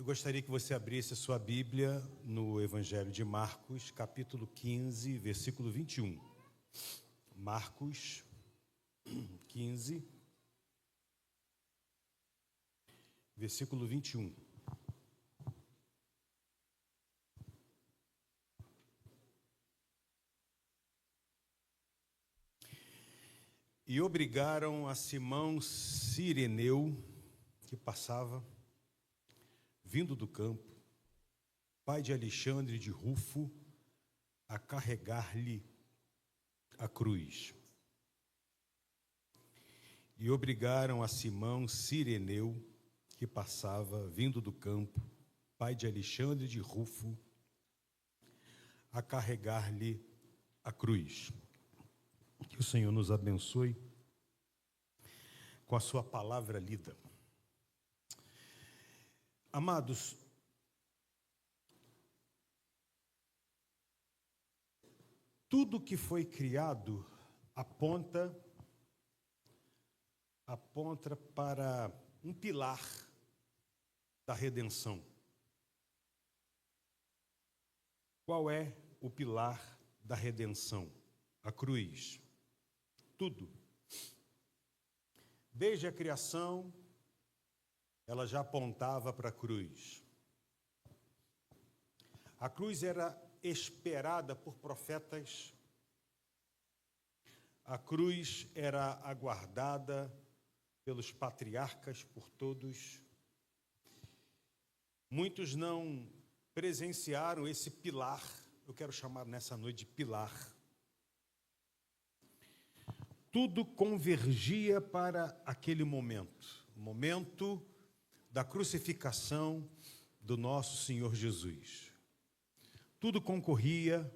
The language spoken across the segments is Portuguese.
Eu gostaria que você abrisse a sua Bíblia no Evangelho de Marcos, capítulo 15, versículo 21. Marcos 15, versículo 21. E obrigaram a Simão Cireneu, que passava, vindo do campo, pai de Alexandre de Rufo, a carregar-lhe a cruz. E obrigaram a Simão Cireneu, que passava, vindo do campo, pai de Alexandre de Rufo, a carregar-lhe a cruz. Que o Senhor nos abençoe com a sua palavra lida. Amados, tudo que foi criado aponta para um pilar da redenção. Qual é o pilar da redenção? A cruz. Tudo. Desde a criação, ela já apontava para a cruz. A cruz era esperada por profetas. A cruz era aguardada pelos patriarcas, por todos. Muitos não presenciaram esse pilar, eu quero chamar nessa noite de pilar. Tudo convergia para aquele momento, o momento da crucificação do nosso Senhor Jesus. Tudo concorria,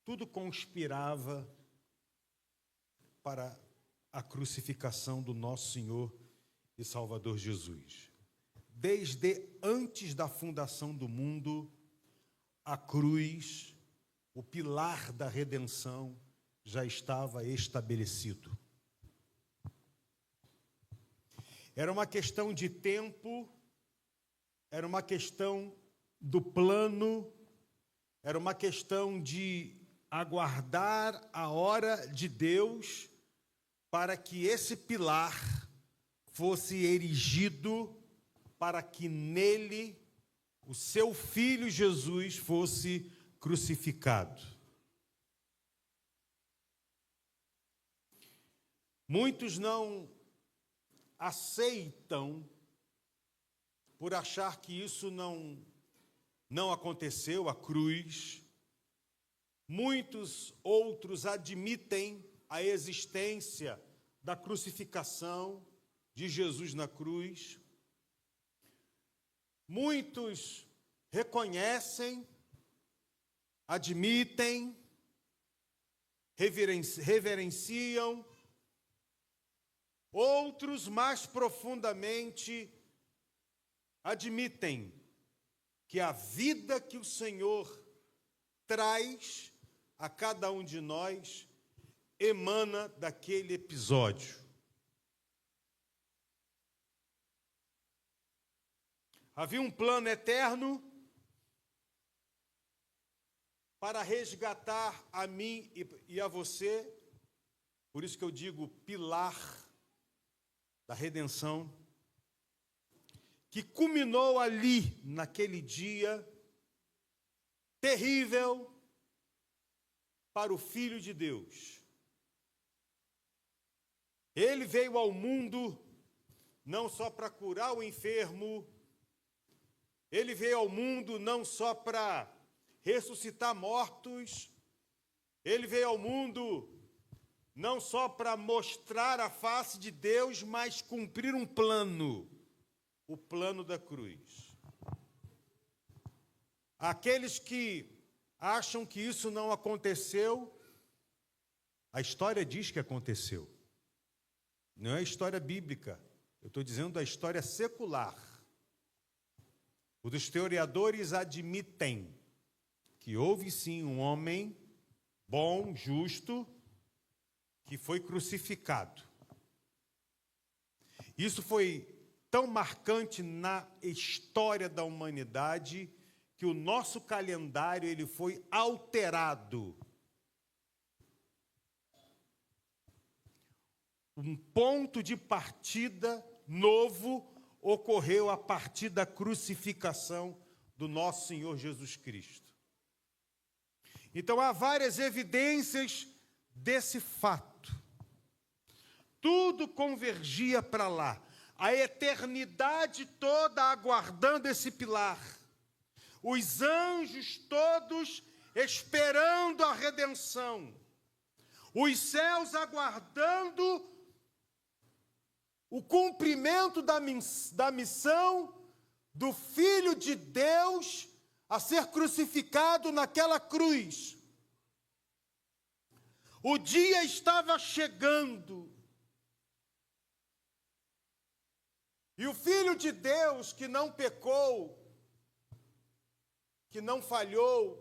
tudo conspirava para a crucificação do nosso Senhor e Salvador Jesus. Desde antes da fundação do mundo, a cruz, o pilar da redenção, já estava estabelecido. Era uma questão de tempo, era uma questão do plano, era uma questão de aguardar a hora de Deus para que esse pilar fosse erigido, para que nele o seu filho Jesus fosse crucificado. Muitos não aceitam por achar que isso não aconteceu, a cruz. Muitos outros admitem a existência da crucificação de Jesus na cruz. Muitos reconhecem, admitem, reverenciam. Outros, mais profundamente, admitem que a vida que o Senhor traz a cada um de nós emana daquele episódio. Havia um plano eterno para resgatar a mim e a você, por isso que eu digo pilar da redenção, que culminou ali, naquele dia terrível para o Filho de Deus. Ele veio ao mundo não só para curar o enfermo, ele veio ao mundo não só para ressuscitar mortos, ele veio ao mundo não só para mostrar a face de Deus, mas cumprir um plano, o plano da cruz. Aqueles que acham que isso não aconteceu, a história diz que aconteceu. Não é a história bíblica, eu estou dizendo a história secular. Os historiadores admitem que houve sim um homem bom, justo, que foi crucificado. Isso foi tão marcante na história da humanidade que o nosso calendário ele foi alterado. Um ponto de partida novo ocorreu a partir da crucificação do nosso Senhor Jesus Cristo. Então, há várias evidências desse fato. Tudo convergia para lá. A eternidade toda aguardando esse pilar. Os anjos todos esperando a redenção. Os céus aguardando o cumprimento da missão do Filho de Deus a ser crucificado naquela cruz. O dia estava chegando. E o Filho de Deus, que não pecou, que não falhou,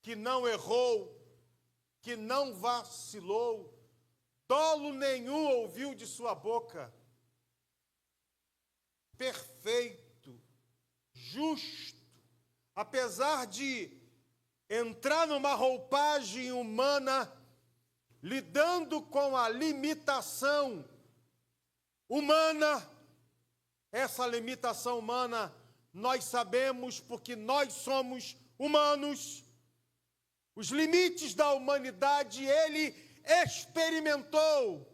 que não errou, que não vacilou, dolo nenhum ouviu de sua boca, perfeito, justo, apesar de entrar numa roupagem humana, lidando com a limitação humana, essa limitação humana nós sabemos porque nós somos humanos, os limites da humanidade ele experimentou,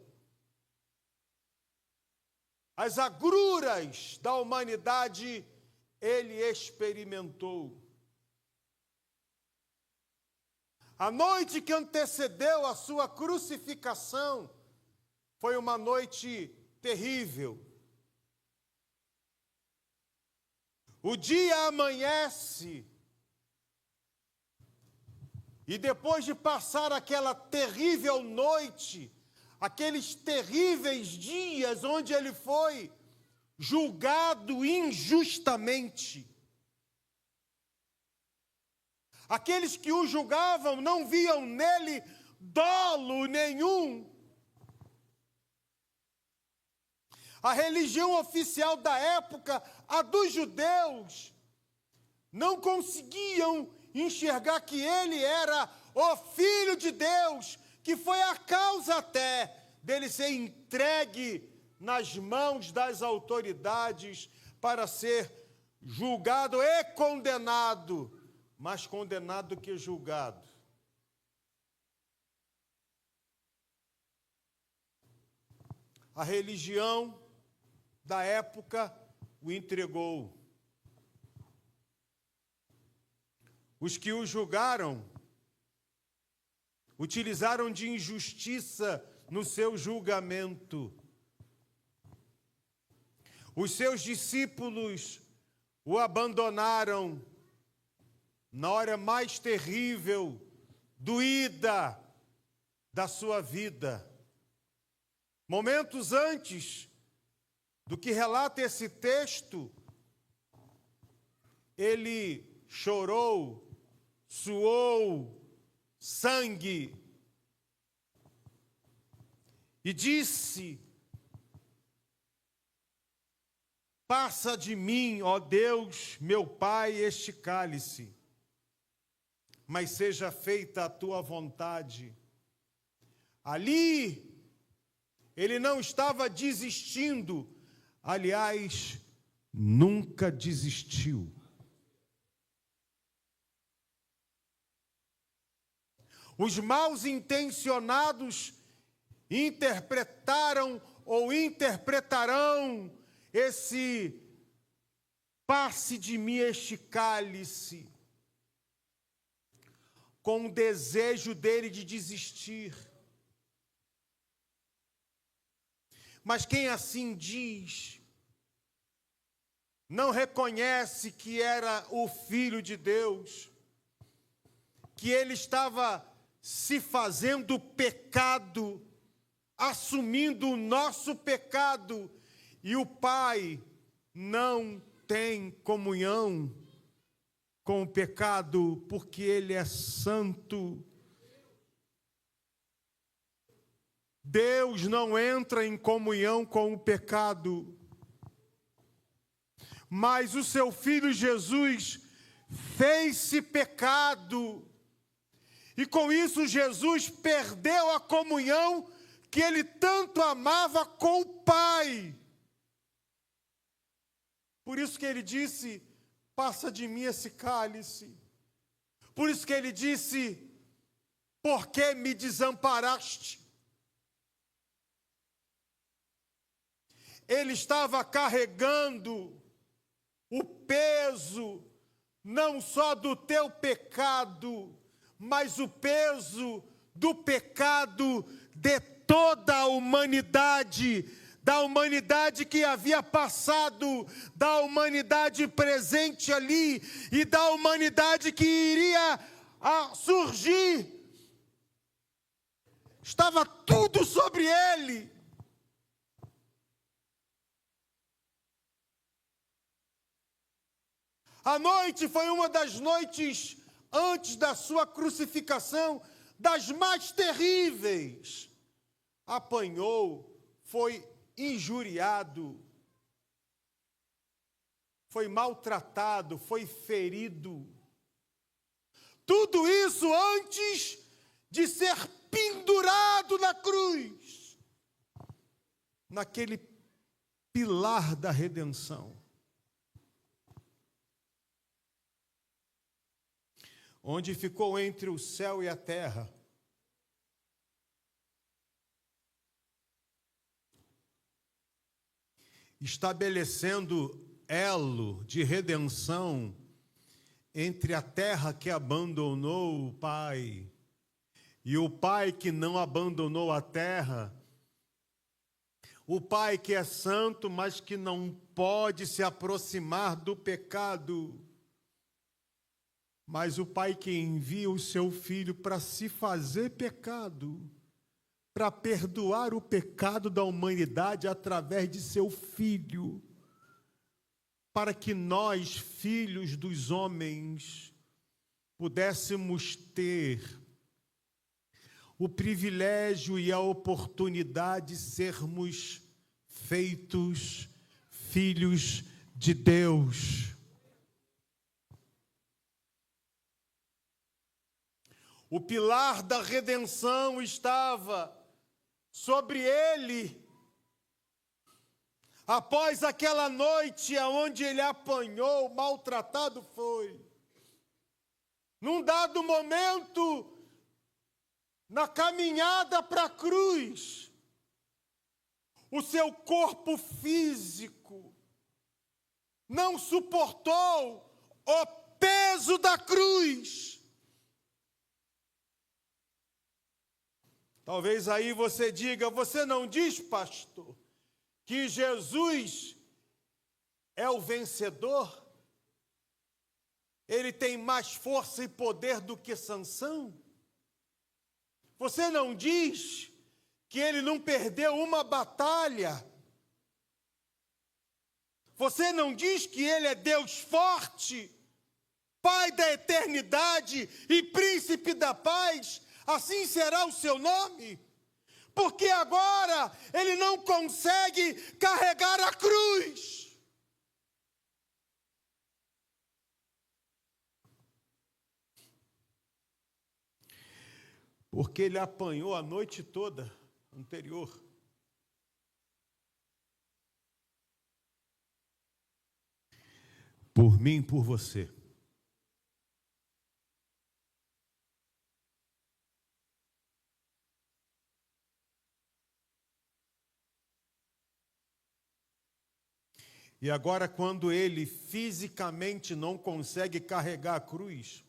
as agruras da humanidade ele experimentou. A noite que antecedeu a sua crucificação foi uma noite terrível. O dia amanhece e depois de passar aquela terrível noite, aqueles terríveis dias onde ele foi julgado injustamente, aqueles que o julgavam não viam nele dolo nenhum. A religião oficial da época, a dos judeus, não conseguiam enxergar que ele era o Filho de Deus, que foi a causa até dele ser entregue nas mãos das autoridades para ser julgado e condenado, mais condenado que julgado. A religião da época o entregou. Os que o julgaram utilizaram de injustiça no seu julgamento. Os seus discípulos o abandonaram na hora mais terrível, doída da sua vida. Momentos antes do que relata esse texto, ele chorou, suou sangue e disse: passa de mim, ó Deus, meu Pai, este cálice, mas seja feita a tua vontade. Ali, ele não estava desistindo, aliás, nunca desistiu. Os mal intencionados interpretaram ou interpretarão esse passe de mim este cálice com o desejo dele de desistir. Mas quem assim diz, não reconhece que era o Filho de Deus, que ele estava se fazendo pecado, assumindo o nosso pecado, e o Pai não tem comunhão com o pecado, porque ele é santo. Deus não entra em comunhão com o pecado. mas o seu Filho Jesus fez-se pecado. E com isso Jesus perdeu a comunhão que ele tanto amava com o Pai. Por isso que ele disse, passa de mim esse cálice. Por isso que ele disse, por que me desamparaste? Ele estava carregando o peso, não só do teu pecado, mas o peso do pecado de toda a humanidade, da humanidade que havia passado, da humanidade presente ali e da humanidade que iria surgir. Estava tudo sobre ele. A noite foi uma das noites antes da sua crucificação, das mais terríveis. Apanhou, foi injuriado, foi maltratado, foi ferido. Tudo isso antes de ser pendurado na cruz, naquele pilar da redenção, onde ficou entre o céu e a terra. Estabelecendo elo de redenção entre a terra que abandonou o Pai e o Pai que não abandonou a terra. O Pai que é santo, mas que não pode se aproximar do pecado. Mas o Pai que envia o seu Filho para se fazer pecado, para perdoar o pecado da humanidade através de seu Filho, para que nós, filhos dos homens, pudéssemos ter o privilégio e a oportunidade de sermos feitos filhos de Deus. O pilar da redenção estava sobre ele. Após aquela noite onde ele apanhou, maltratado foi. Num dado momento, na caminhada para a cruz, o seu corpo físico não suportou o peso da cruz. Talvez aí você diga, você não diz, pastor, que Jesus é o vencedor? Ele tem mais força e poder do que Sansão? Você não diz que ele não perdeu uma batalha? Você não diz que ele é Deus forte, Pai da eternidade e Príncipe da paz? Assim será o seu nome? Porque agora ele não consegue carregar a cruz. Porque ele apanhou a noite toda anterior. Por mim e por você. E agora, quando ele fisicamente não consegue carregar a cruz,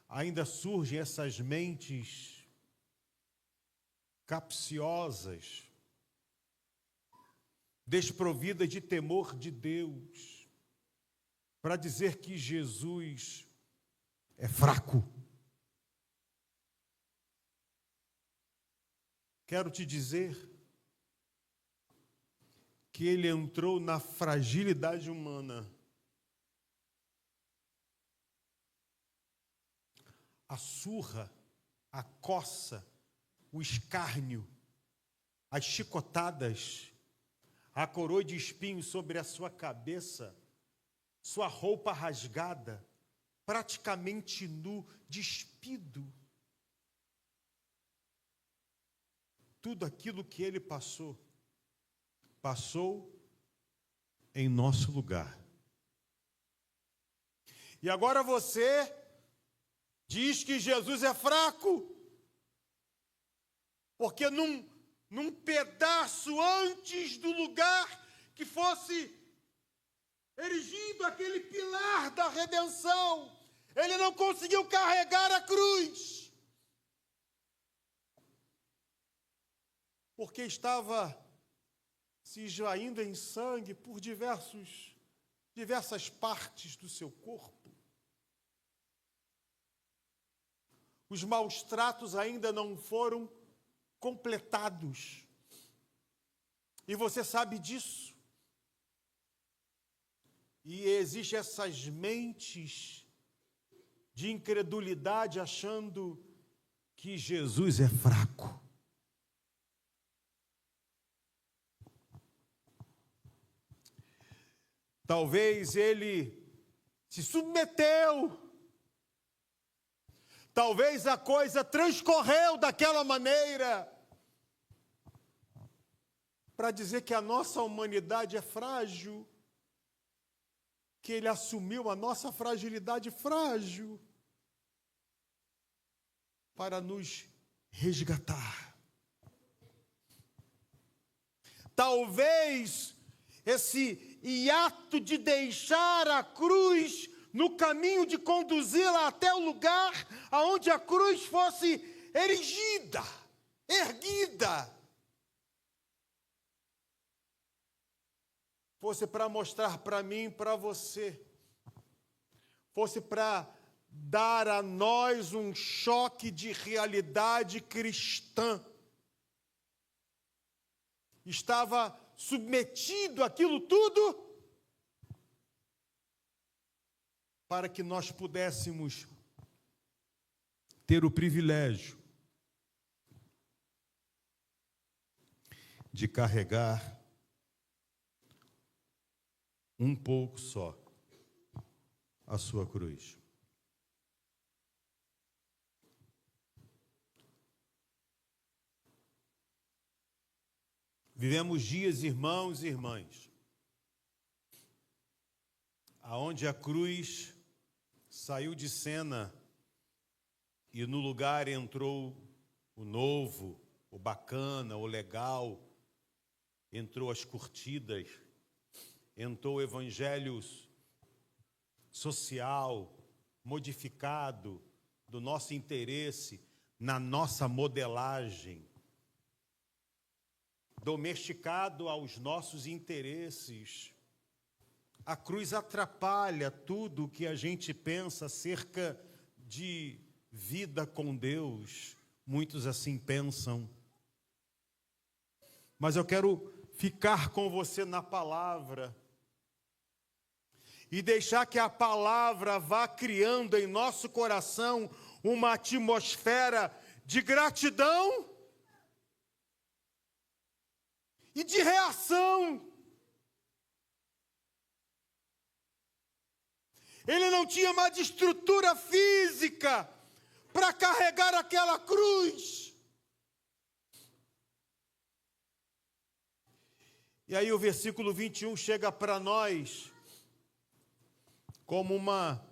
ainda surgem essas mentes capciosas, desprovidas de temor de Deus, para dizer que Jesus é fraco. Quero te dizer que ele entrou na fragilidade humana. A surra, a coça, o escárnio, as chicotadas a coroa de espinhos sobre a sua cabeça, sua roupa rasgada, praticamente nu, despido. Tudo aquilo que ele passou em nosso lugar. E agora você diz que Jesus é fraco, porque num pedaço antes do lugar que fosse erigido aquele pilar da redenção, ele não conseguiu carregar a cruz, porque estava se esvaindo em sangue por diversas partes do seu corpo. Os maus tratos ainda não foram completados. E você sabe disso. E existem essas mentes de incredulidade achando que Jesus é fraco. Talvez ele se submeteu. Talvez a coisa transcorreu daquela maneira para dizer que a nossa humanidade é frágil, que ele assumiu a nossa fragilidade frágil para nos resgatar. Talvez esse hiato de deixar a cruz no caminho de conduzi-la até o lugar aonde a cruz fosse erigida, erguida, fosse para mostrar para mim e para você, fosse para dar a nós um choque de realidade cristã. Estava submetido àquilo tudo para que nós pudéssemos ter o privilégio de carregar um pouco só a sua cruz. Vivemos dias, irmãos e irmãs, aonde a cruz saiu de cena e no lugar entrou o novo, o bacana, o legal, entrou as curtidas, entrou o evangelho social, modificado do nosso interesse, na nossa modelagem, domesticado aos nossos interesses. A cruz atrapalha tudo o que a gente pensa acerca de vida com Deus. Muitos assim pensam. Mas eu quero ficar com você na palavra e deixar que a palavra vá criando em nosso coração uma atmosfera de gratidão e de reação. Ele não tinha mais estrutura física para carregar aquela cruz. E aí o versículo 21 chega para nós como uma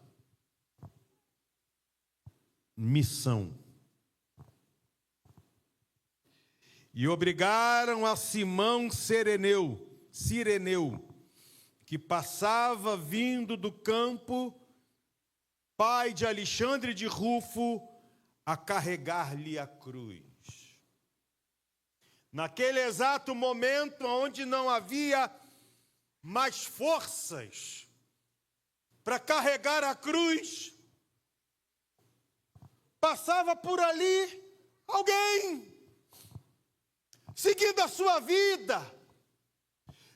missão. E obrigaram a Simão Cireneu, que passava vindo do campo, pai de Alexandre de Rufo, a carregar-lhe a cruz. Naquele exato momento onde não havia mais forças para carregar a cruz, passava por ali alguém, seguindo a sua vida,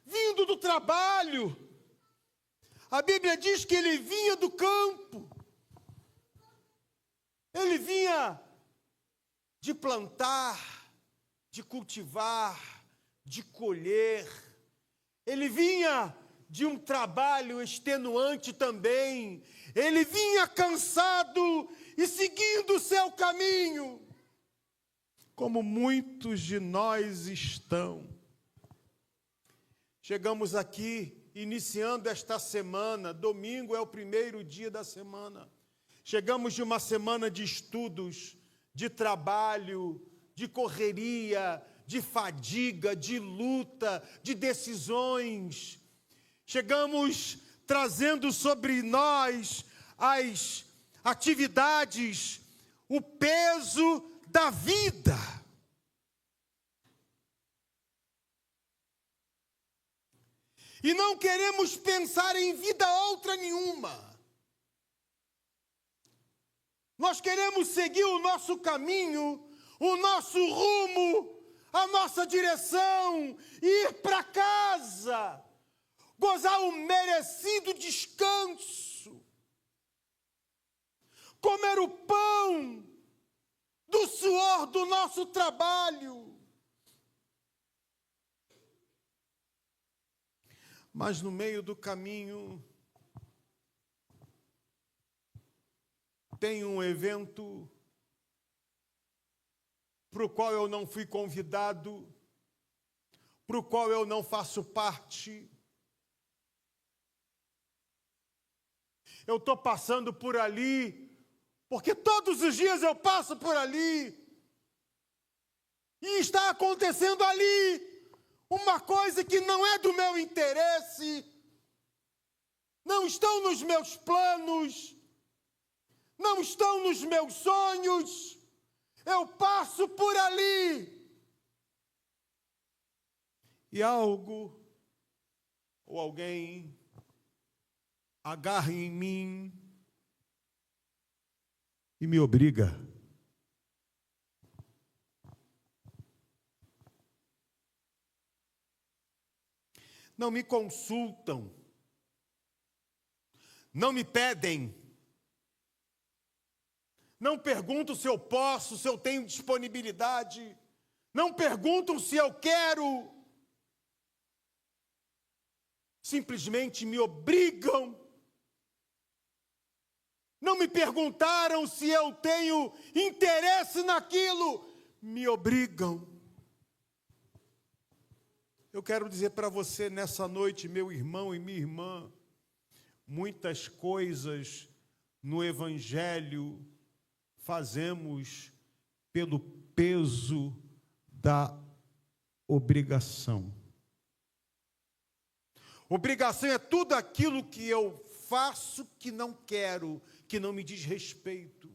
vindo do trabalho. A Bíblia diz que ele vinha do campo, ele vinha de plantar, de cultivar, de colher, ele vinha de um trabalho extenuante também, ele vinha cansado e seguindo o seu caminho, como muitos de nós estão. Chegamos aqui, iniciando esta semana, domingo é o primeiro dia da semana. Chegamos de uma semana de estudos, de trabalho, de correria, de fadiga, de luta, de decisões. Chegamos trazendo sobre nós as atividades, o peso da vida. E não queremos pensar em vida outra nenhuma. Nós queremos seguir o nosso caminho, o nosso rumo, a nossa direção, ir para casa, gozar o merecido descanso, comer o pão do suor do nosso trabalho. Mas no meio do caminho tem um evento para o qual eu não fui convidado, para o qual eu não faço parte. Eu estou passando por ali, porque todos os dias eu passo por ali, e está acontecendo ali uma coisa que não é do meu interesse, não estão nos meus planos, não estão nos meus sonhos. Eu passo por ali e algo ou alguém agarra em mim e me obriga. Não me consultam, não me pedem, não perguntam se eu posso, se eu tenho disponibilidade, não perguntam se eu quero, simplesmente me obrigam. Não me perguntaram se eu tenho interesse naquilo, me obrigam. Eu quero dizer para você nessa noite, meu irmão e minha irmã, muitas coisas no Evangelho fazemos pelo peso da obrigação. Obrigação é tudo aquilo que eu faço que não quero, que não me diz respeito.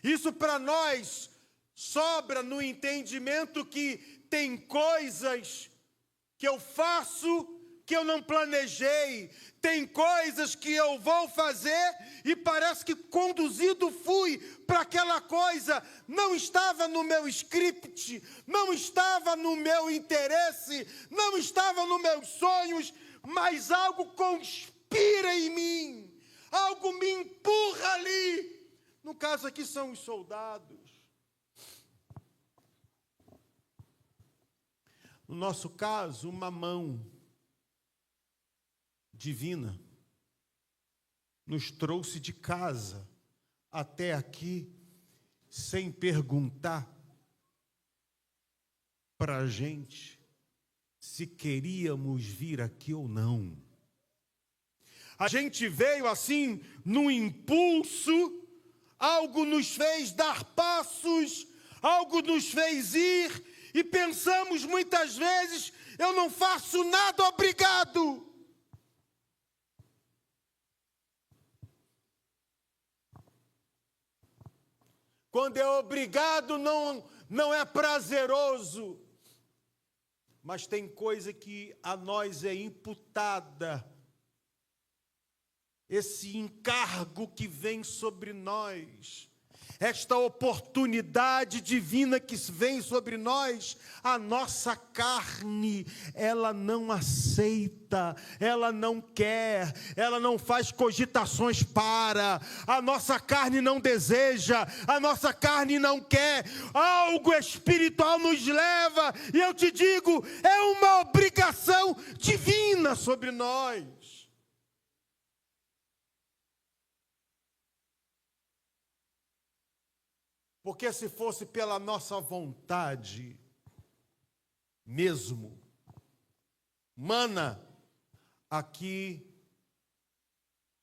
Isso para nós sobra no entendimento que tem coisas que eu faço que eu não planejei, tem coisas que eu vou fazer e parece que conduzido fui para aquela coisa, não estava no meu script, não estava no meu interesse, não estava nos meus sonhos, mas algo conspira em mim, algo me empurra ali. No caso aqui são os soldados. No nosso caso, uma mão divina nos trouxe de casa até aqui, sem perguntar para a gente se queríamos vir aqui ou não. A gente veio assim, num impulso, algo nos fez dar passos, algo nos fez ir, e pensamos muitas vezes, eu não faço nada, obrigado. Quando é obrigado, não é prazeroso. Mas tem coisa que a nós é imputada. Esse encargo que vem sobre nós, esta oportunidade divina que vem sobre nós, a nossa carne, ela não aceita, ela não quer, ela não faz cogitações para, a nossa carne não deseja, a nossa carne não quer, algo espiritual nos leva tarefa, e eu te digo, é uma obrigação divina sobre nós. Porque se fosse pela nossa vontade mesmo, humana, aqui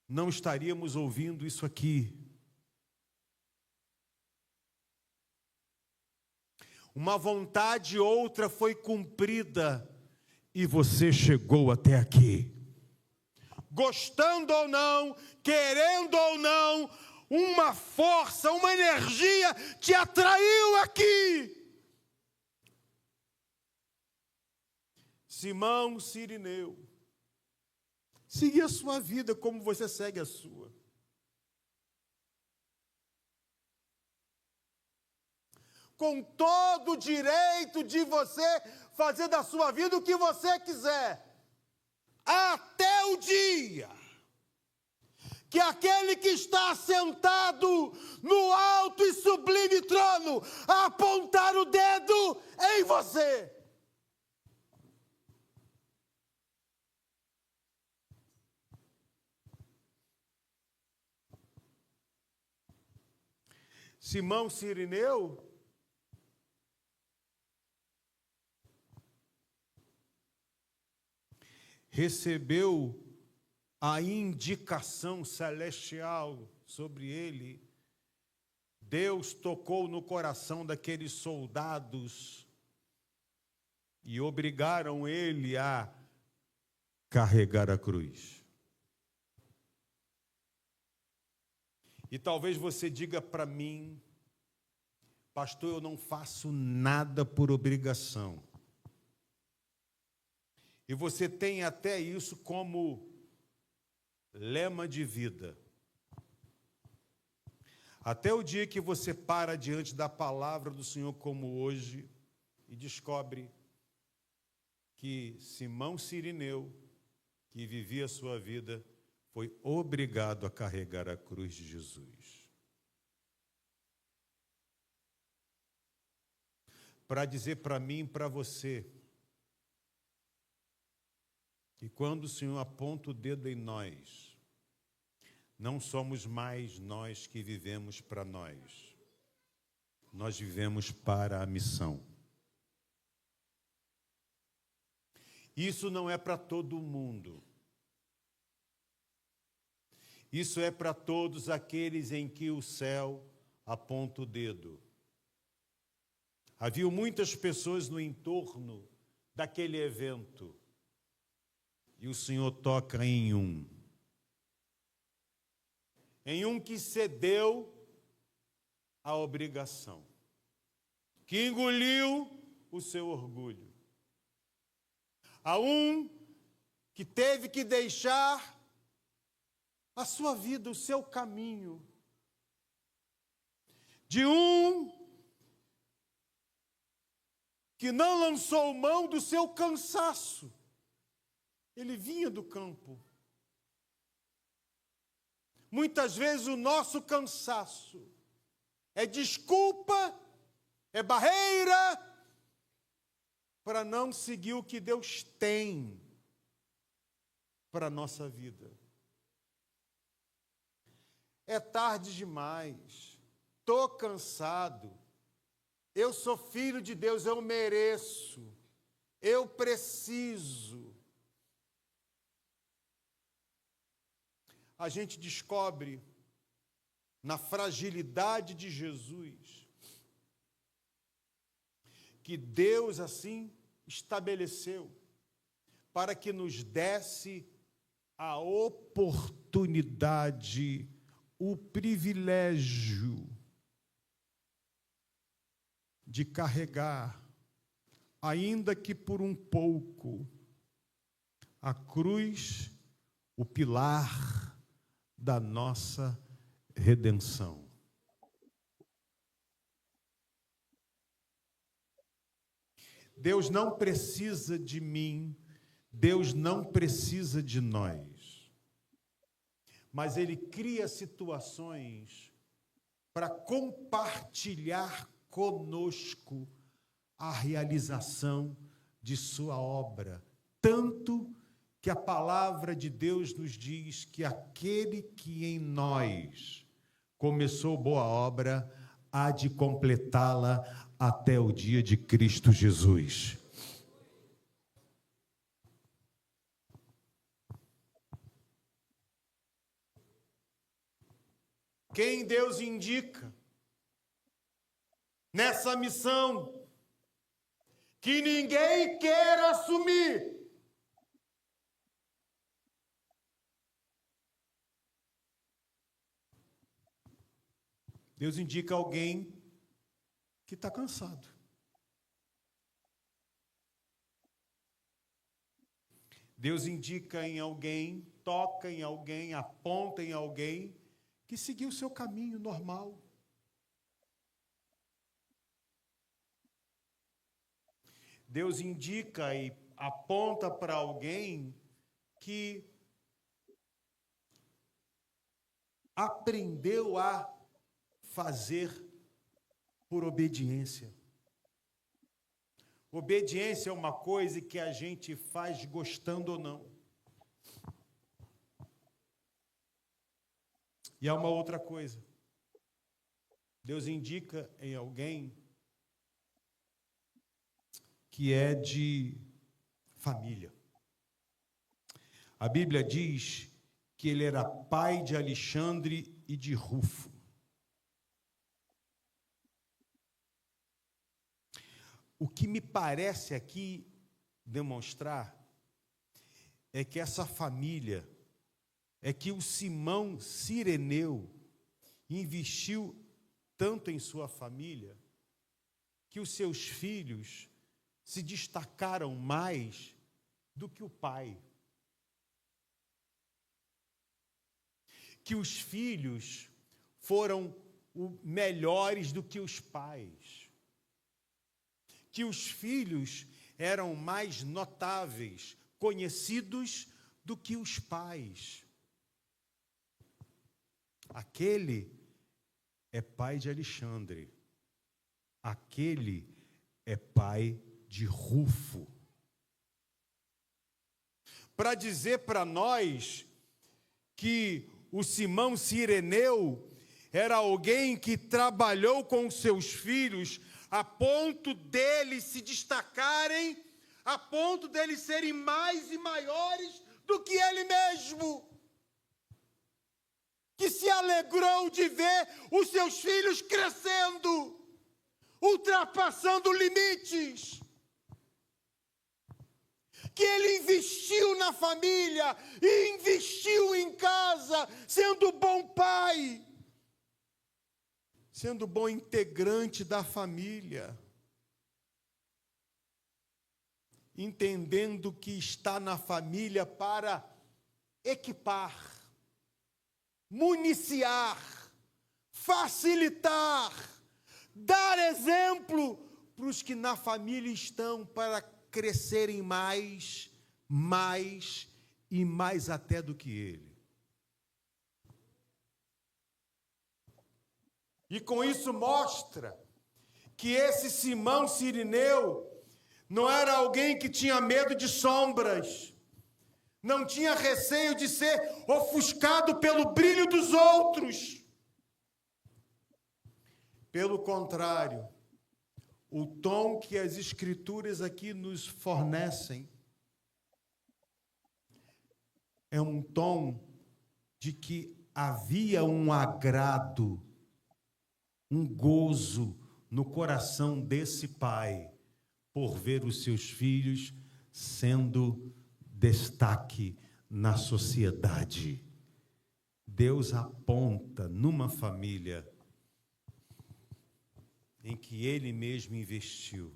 não estaríamos ouvindo isso aqui. Uma vontade outra foi cumprida e você chegou até aqui. Gostando ou não, querendo ou não, uma força, uma energia te atraiu aqui. Simão Cirineu, siga a sua vida como você segue a sua. Com todo o direito de você fazer da sua vida o que você quiser. Até o dia que aquele que está sentado no alto e sublime trono apontar o dedo em você. Simão Cirineu recebeu a indicação celestial sobre ele. Deus tocou no coração daqueles soldados e obrigaram ele a carregar a cruz. E talvez você diga para mim, pastor, eu não faço nada por obrigação. E você tem até isso como lema de vida. Até o dia que você para diante da palavra do Senhor como hoje e descobre que Simão Cirineu, que vivia a sua vida, foi obrigado a carregar a cruz de Jesus. Para dizer para mim e para você, que quando o Senhor aponta o dedo em nós, não somos mais nós que vivemos para nós. Nós vivemos para a missão. Isso não é para todo mundo. Isso é para todos aqueles em que o céu aponta o dedo. Havia muitas pessoas no entorno daquele evento. E o Senhor toca em um. Em um que cedeu à obrigação. Que engoliu o seu orgulho. A um que teve que deixar a sua vida, o seu caminho. De um que não lançou mão do seu cansaço. Ele vinha do campo. Muitas vezes o nosso cansaço é desculpa, é barreira para não seguir o que Deus tem para a nossa vida. É tarde demais, estou cansado, eu sou filho de Deus, eu mereço, eu preciso. A gente descobre na fragilidade de Jesus que Deus assim estabeleceu para que nos desse a oportunidade, o privilégio de carregar, ainda que por um pouco, a cruz, o pilar da nossa redenção. Deus não precisa de mim, Deus não precisa de nós, mas Ele cria situações para compartilhar conosco a realização de sua obra. Tanto que a palavra de Deus nos diz que aquele que em nós começou boa obra, há de completá-la até o dia de Cristo Jesus. Quem Deus indica nessa missão que ninguém quer assumir, Deus indica alguém que está cansado. Deus indica em alguém, toca em alguém, aponta em alguém que seguiu o seu caminho normal. Deus indica e aponta para alguém que aprendeu a fazer por obediência. Obediência é uma coisa que a gente faz gostando ou não. E há uma outra coisa. Deus indica em alguém que é de família. A Bíblia diz que ele era pai de Alexandre e de Rufo. O que me parece aqui demonstrar é que essa família, é que o Simão Cireneu investiu tanto em sua família, que os seus filhos se destacaram mais do que o pai. Que os filhos foram melhores do que os pais. Que os filhos eram mais notáveis, conhecidos do que os pais. Aquele é pai de Alexandre, aquele é pai de Rufo. Para dizer para nós que o Simão Cireneu era alguém que trabalhou com seus filhos a ponto deles se destacarem, a ponto deles serem mais e maiores do que ele mesmo, que se alegrou de ver os seus filhos crescendo, ultrapassando limites, que ele investiu na família e investiu em casa, sendo bom pai, sendo bom integrante da família, entendendo que está na família para equipar, municiar, facilitar, dar exemplo para os que na família estão, para crescerem mais e mais até do que ele. E com isso mostra que esse Simão Cireneu não era alguém que tinha medo de sombras, não tinha receio de ser ofuscado pelo brilho dos outros. Pelo contrário, o tom que as Escrituras aqui nos fornecem é um tom de que havia um agrado, um gozo no coração desse pai por ver os seus filhos sendo destaque na sociedade. Deus aponta numa família em que ele mesmo investiu.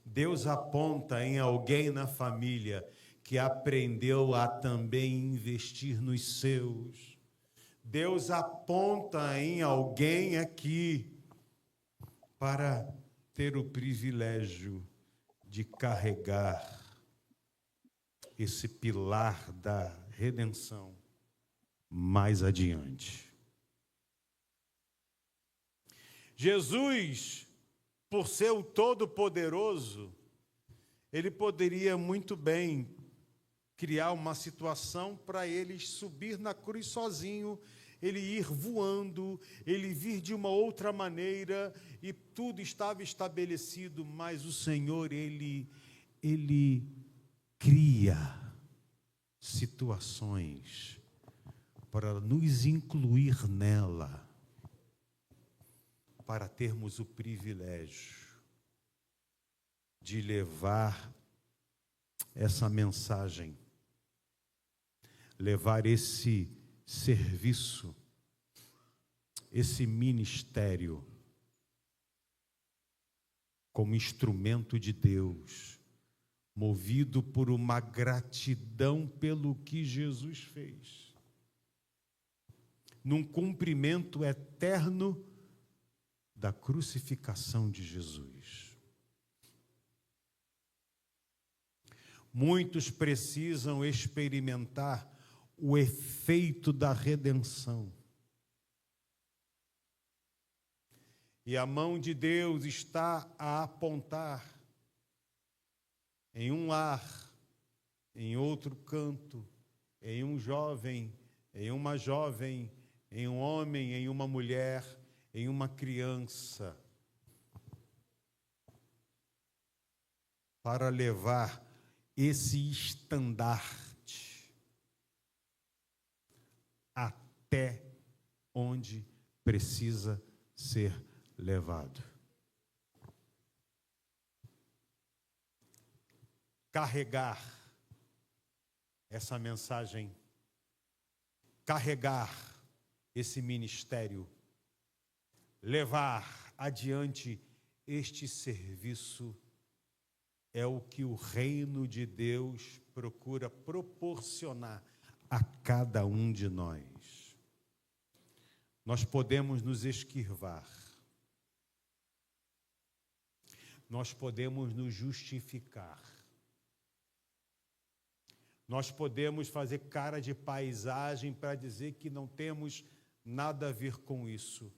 Deus aponta em alguém na família que aprendeu a também investir nos seus. Deus aponta em alguém aqui para ter o privilégio de carregar esse pilar da redenção mais adiante. Jesus, por ser o Todo-Poderoso, ele poderia muito bem criar uma situação para ele subir na cruz sozinho, ele ir voando, ele vir de uma outra maneira, e tudo estava estabelecido, mas o Senhor, ele cria situações para nos incluir nela, para termos o privilégio de levar essa mensagem, levar esse serviço, esse ministério, como instrumento de Deus, movido por uma gratidão pelo que Jesus fez, num cumprimento eterno da crucificação de Jesus. Muitos precisam experimentar o efeito da redenção. E a mão de Deus está a apontar em um lar, em outro canto, em um jovem, em uma jovem, em um homem, em uma mulher, em uma criança, para levar esse estandarte até onde precisa ser levado. Carregar essa mensagem, carregar esse ministério, levar adiante este serviço, é o que o reino de Deus procura proporcionar a cada um de nós. Nós podemos nos esquivar, nós podemos nos justificar, nós podemos fazer cara de paisagem para dizer que não temos nada a ver com isso.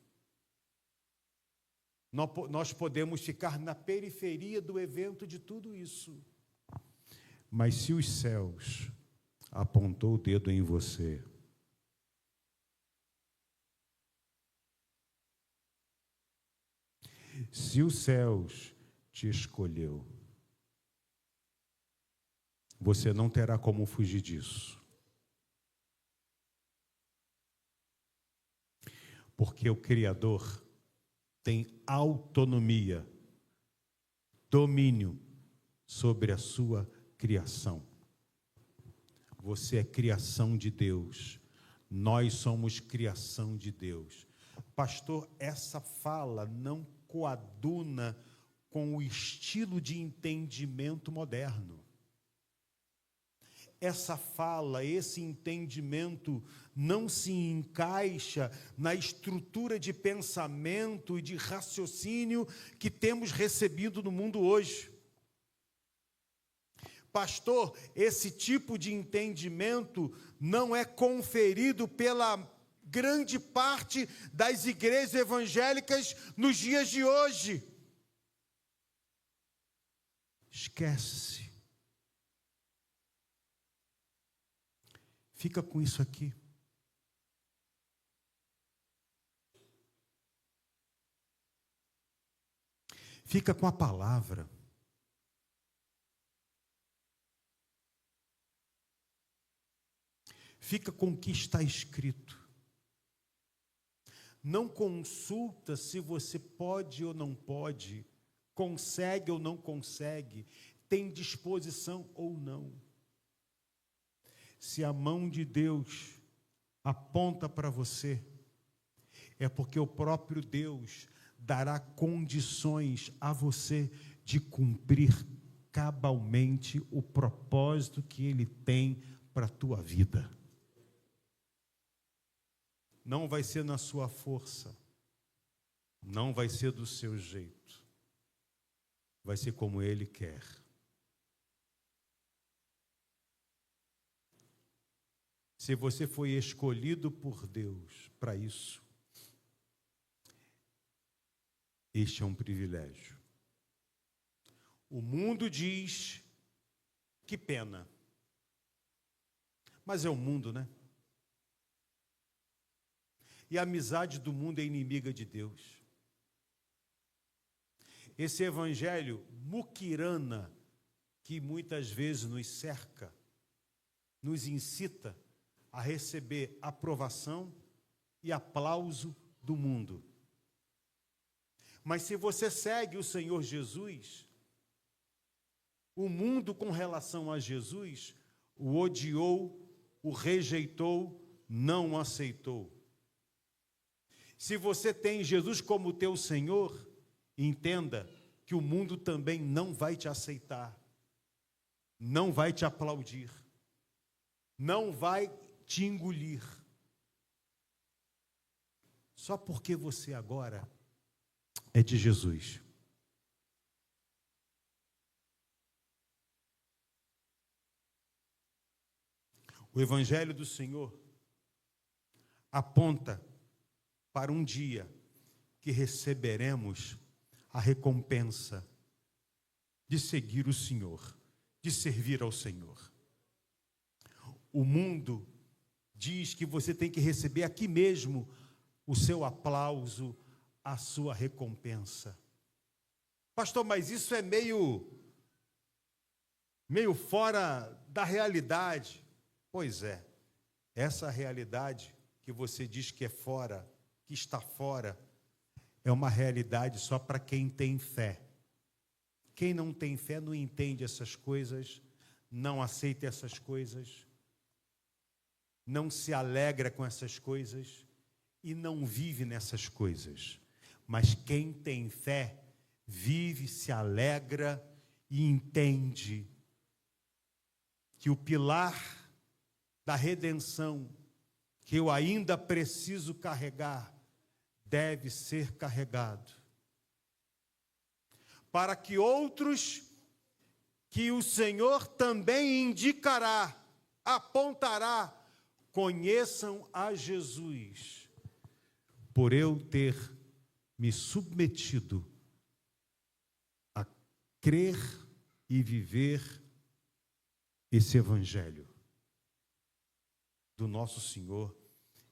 Nós podemos ficar na periferia do evento de tudo isso. Mas se os céus apontou o dedo em você, se os céus te escolheu, você não terá como fugir disso. Porque o Criador tem autonomia, domínio sobre a sua criação. Você é criação de Deus. Nós somos criação de Deus. Pastor, essa fala não coaduna com o estilo de entendimento moderno. Essa fala, esse entendimento não se encaixa na estrutura de pensamento e de raciocínio que temos recebido no mundo hoje. Pastor, esse tipo de entendimento não é conferido pela grande parte das igrejas evangélicas nos dias de hoje. Esquece. Fica com isso aqui. Fica com a palavra. Fica com o que está escrito. Não consulta se você pode ou não pode, consegue ou não consegue, tem disposição ou não. Se a mão de Deus aponta para você, é porque o próprio Deus dará condições a você de cumprir cabalmente o propósito que Ele tem para a tua vida. Não vai ser na sua força, não vai ser do seu jeito, vai ser como Ele quer. Se você foi escolhido por Deus para isso, este é um privilégio. O mundo diz: que pena. Mas é o mundo, né? E a amizade do mundo é inimiga de Deus. Esse evangelho muquirana, que muitas vezes nos cerca, nos incita a receber aprovação e aplauso do mundo. Mas se você segue o Senhor Jesus, o mundo com relação a Jesus o odiou, o rejeitou, não o aceitou. Se você tem Jesus como teu Senhor, entenda que o mundo também não vai te aceitar, não vai te aplaudir, não vai te engolir. Só porque você agora é de Jesus. O Evangelho do Senhor aponta para um dia que receberemos a recompensa de seguir o Senhor, de servir ao Senhor. O mundo diz que você tem que receber aqui mesmo o seu aplauso, a sua recompensa. Pastor, mas isso é meio fora da realidade. Pois é, essa realidade que você diz que é fora, que está fora, é uma realidade só para quem tem fé. Quem não tem fé não entende essas coisas, não aceita essas coisas, não se alegra com essas coisas e não vive nessas coisas. Mas quem tem fé, vive, se alegra e entende que o pilar da redenção que eu ainda preciso carregar deve ser carregado, para que outros que o Senhor também indicará, apontará, conheçam a Jesus, por eu ter me submetido a crer e viver esse evangelho do nosso Senhor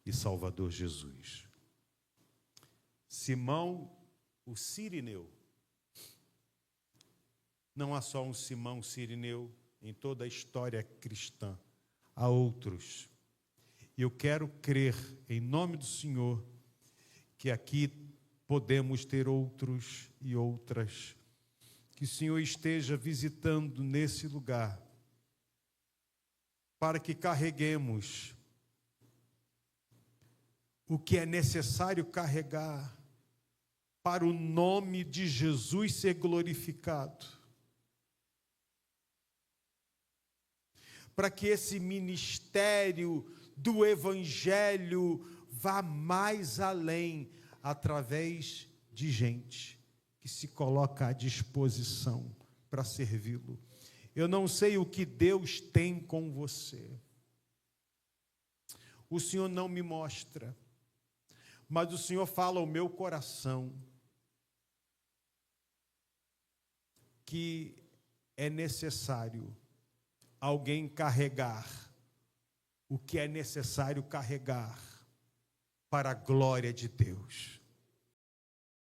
e Salvador Jesus. Simão, o Cirineu. Não há só um Simão Cirineu em toda a história cristã. Há outros. E eu quero crer, em nome do Senhor, que aqui podemos ter outros e outras. Que o Senhor esteja visitando nesse lugar, para que carreguemos o que é necessário carregar para o nome de Jesus ser glorificado. Para que esse ministério do Evangelho vá mais além, através de gente que se coloca à disposição para servi-lo. Eu não sei o que Deus tem com você. O Senhor não me mostra, mas o Senhor fala ao meu coração que é necessário alguém carregar o que é necessário carregar para a glória de Deus.